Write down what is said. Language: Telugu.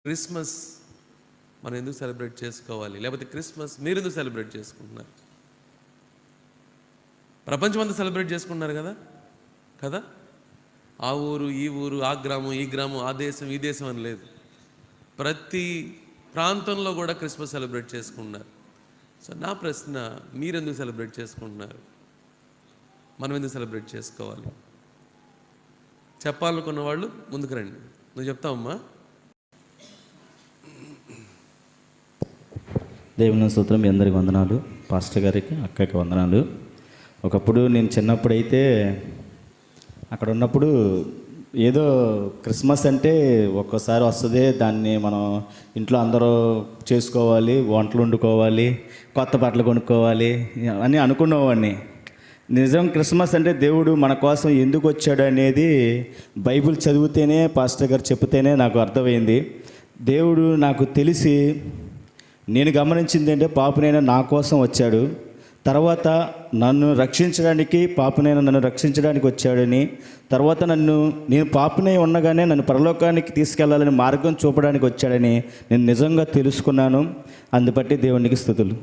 క్రిస్మస్ మనం ఎందుకు సెలబ్రేట్ చేసుకోవాలి? లేకపోతే క్రిస్మస్ మీరు ఎందుకు సెలబ్రేట్ చేసుకుంటున్నారు? ప్రపంచం అంతా సెలబ్రేట్ చేసుకుంటున్నారు కదా కదా. ఆ ఊరు ఈ ఊరు, ఆ గ్రామం ఈ గ్రామం, ఆ దేశం ఈ దేశం అని లేదు. ప్రతి ప్రాంతంలో కూడా క్రిస్మస్ సెలబ్రేట్ చేసుకుంటున్నారు. సో నా ప్రశ్న, మీరెందుకు సెలబ్రేట్ చేసుకుంటున్నారు? మనం ఎందుకు సెలబ్రేట్ చేసుకోవాలి? చెప్పాలనుకున్న వాళ్ళు ముందుకు రండి. నువ్వు చెప్తావమ్మా. దేవుని స్తోత్రం. మీ అందరికి వందనాలు. పాస్టర్ గారికి, అక్కకి వందనాలు. ఒకప్పుడు నేను చిన్నప్పుడైతే అక్కడ ఉన్నప్పుడు ఏదో క్రిస్మస్ అంటే ఒక్కోసారి వస్తుంది, దాన్ని మనం ఇంట్లో అందరూ చేసుకోవాలి, వంటలు వండుకోవాలి, కొత్త బట్టలు కొనుక్కోవాలి అని అనుకునేవాడిని. నిజం క్రిస్మస్ అంటే దేవుడు మన కోసం ఎందుకు వచ్చాడు అనేది బైబిల్ చదివితేనే, పాస్టర్ గారు చెప్తేనే నాకు అర్థమైంది. దేవుడు నాకు తెలిసి నేను గమనించింది అంటే పాపనైనా నా కోసం వచ్చాడు, తర్వాత నన్ను రక్షించడానికి, పాపనైనా నన్ను రక్షించడానికి వచ్చాడని, తర్వాత నేను పాపనై ఉండగానే నన్ను పరలోకానికి తీసుకెళ్లాలని మార్గం చూపడానికి వచ్చాడని నేను నిజంగా తెలుసుకున్నాను. అందుబట్టి దేవునికి స్తుతులు.